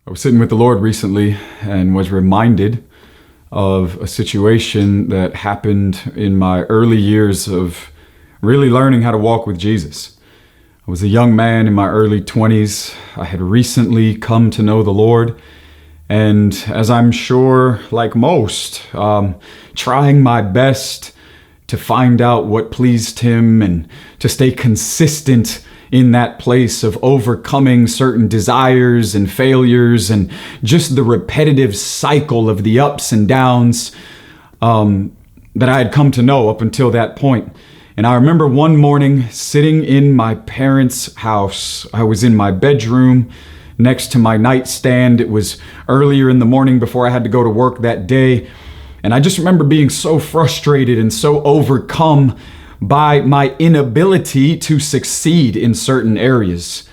I was sitting with the Lord recently and was reminded of a situation that happened in my early years of really learning how to walk with Jesus. I was a young man in my early 20s. I had recently come to know the Lord, and as I'm sure, like most, trying my best to find out what pleased Him and to stay consistent in that place of overcoming certain desires and failures and just the repetitive cycle of the ups and downs that I had come to know up until that point. And I remember one morning sitting in my parents' house. I was in my bedroom next to my nightstand. It was earlier in the morning before I had to go to work that day. And I just remember being so frustrated and so overcome by my inability to succeed in certain areas.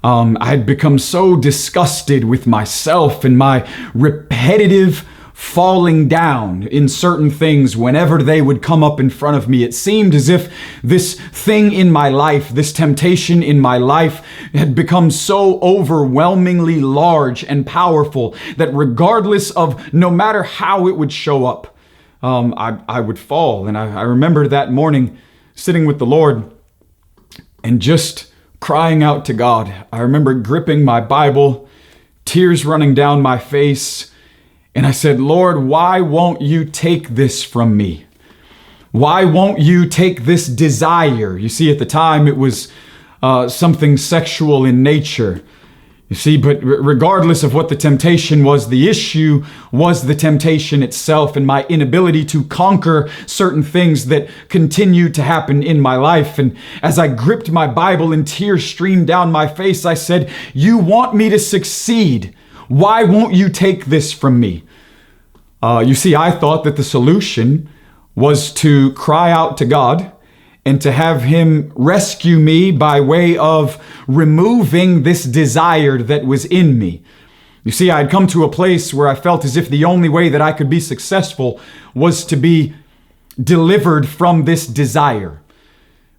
I had become so disgusted with myself and my repetitive falling down in certain things whenever they would come up in front of me. It seemed as if this thing in my life, this temptation in my life, had become so overwhelmingly large and powerful that regardless of no matter how it would show up, I would fall. And I remember that morning sitting with the Lord and just crying out to God. I remember gripping my Bible, tears running down my face, and I said, Lord, why won't you take this from me? Why won't you take this desire? You see, at the time it was something sexual in nature. You see, but regardless of what the temptation was, the issue was the temptation itself and my inability to conquer certain things that continued to happen in my life. And as I gripped my Bible and tears streamed down my face, I said, you want me to succeed. Why won't you take this from me? You see, I thought that the solution was to cry out to God and to have Him rescue me by way of removing this desire that was in me. You see, I had come to a place where I felt as if the only way that I could be successful was to be delivered from this desire.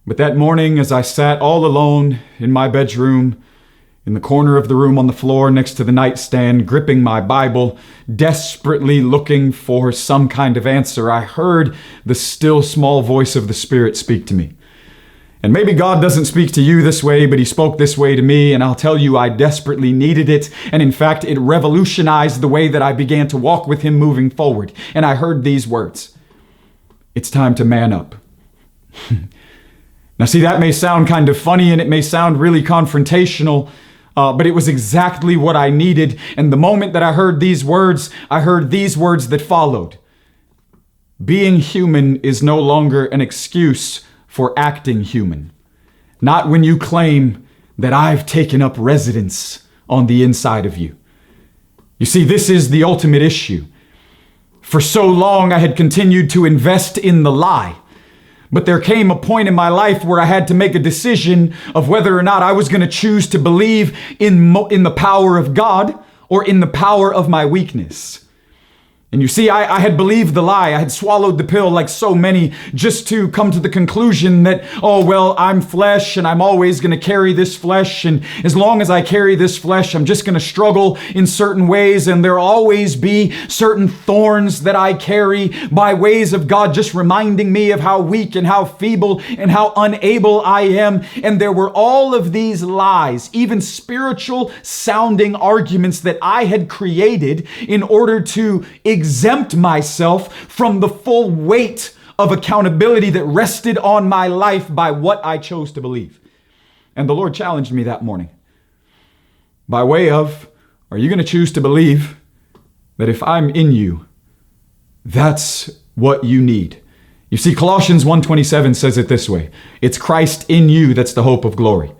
But that morning, as I sat all alone in my bedroom, in the corner of the room on the floor next to the nightstand, gripping my Bible, desperately looking for some kind of answer, I heard the still small voice of the Spirit speak to me. And maybe God doesn't speak to you this way, but He spoke this way to me, and I'll tell you, I desperately needed it. And in fact, it revolutionized the way that I began to walk with Him moving forward. And I heard these words: it's time to man up. Now see, that may sound kind of funny and it may sound really confrontational, but it was exactly what I needed. And the moment that I heard these words that followed. Being human is no longer an excuse for acting human. Not when you claim that I've taken up residence on the inside of you. You see, this is the ultimate issue. For so long, I had continued to invest in the lie. But there came a point in my life where I had to make a decision of whether or not I was going to choose to believe in the power of God or in the power of my weakness. And you see, I had believed the lie. I had swallowed the pill like so many just to come to the conclusion that, oh, well, I'm flesh and I'm always going to carry this flesh. And as long as I carry this flesh, I'm just going to struggle in certain ways. And there'll always be certain thorns that I carry by ways of God just reminding me of how weak and how feeble and how unable I am. And there were all of these lies, even spiritual sounding arguments that I had created in order to exempt myself from the full weight of accountability that rested on my life by what I chose to believe. And the Lord challenged me that morning by way of, are you going to choose to believe that if I'm in you, that's what you need? You see, Colossians 1:27 says it this way: it's Christ in you that's the hope of glory.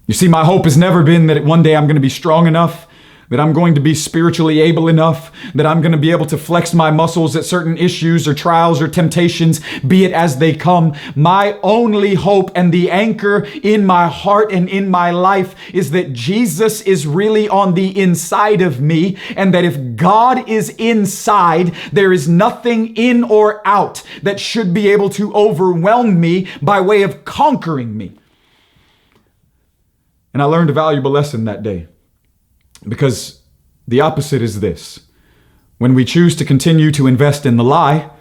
You see, my hope has never been that one day I'm going to be strong enough, that I'm going to be spiritually able enough, that I'm going to be able to flex my muscles at certain issues or trials or temptations, be it as they come. My only hope and the anchor in my heart and in my life is that Jesus is really on the inside of me, and that if God is inside, there is nothing in or out that should be able to overwhelm me by way of conquering me. And I learned a valuable lesson that day. Because The opposite is this. When we choose to continue to invest in the lie,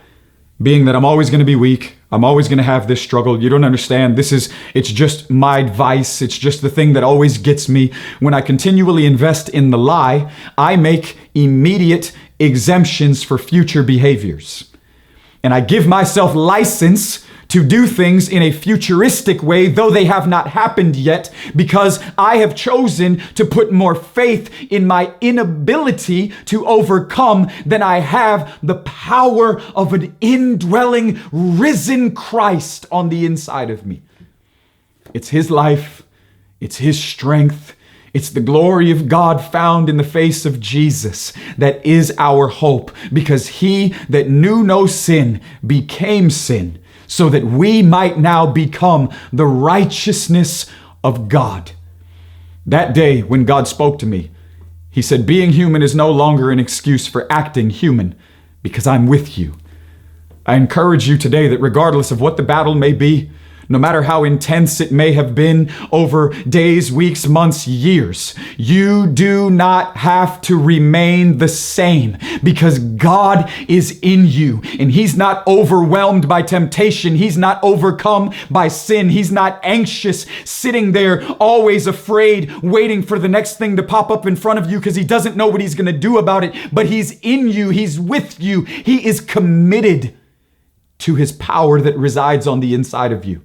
being that I'm always going to be weak, I'm always going to have this struggle, you don't understand, it's just my vice, it's just the thing that always gets me. When I continually invest in the lie, I make immediate exemptions for future behaviors. And I give myself license to do things in a futuristic way, though they have not happened yet, because I have chosen to put more faith in my inability to overcome than I have the power of an indwelling, risen Christ on the inside of me. It's His life, it's His strength, it's the glory of God found in the face of Jesus that is our hope, because He that knew no sin became sin, so that we might now become the righteousness of God. That day when God spoke to me, He said, being human is no longer an excuse for acting human, because I'm with you. I encourage you today that regardless of what the battle may be, no matter how intense it may have been over days, weeks, months, years, you do not have to remain the same, because God is in you and He's not overwhelmed by temptation. He's not overcome by sin. He's not anxious, sitting there always afraid, waiting for the next thing to pop up in front of you because He doesn't know what He's going to do about it. But He's in you. He's with you. He is committed to His power that resides on the inside of you.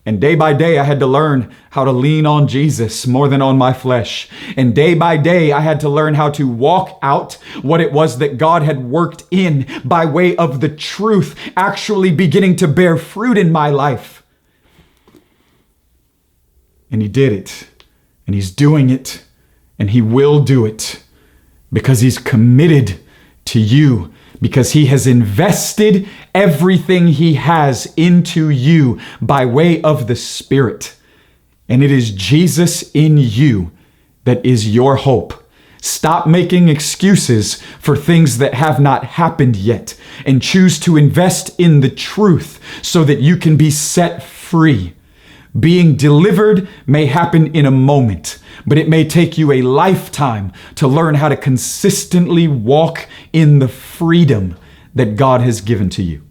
And day by day, I had to learn how to lean on Jesus more than on my flesh. And day by day, I had to learn how to walk out what it was that God had worked in by way of the truth actually beginning to bear fruit in my life. And He did it. And He's doing it. And He will do it. Because He's committed to you. Because He has invested everything He has into you by way of the Spirit. And it is Jesus in you that is your hope. Stop making excuses for things that have not happened yet, and choose to invest in the truth so that you can be set free. Being delivered may happen in a moment, but it may take you a lifetime to learn how to consistently walk in the freedom that God has given to you.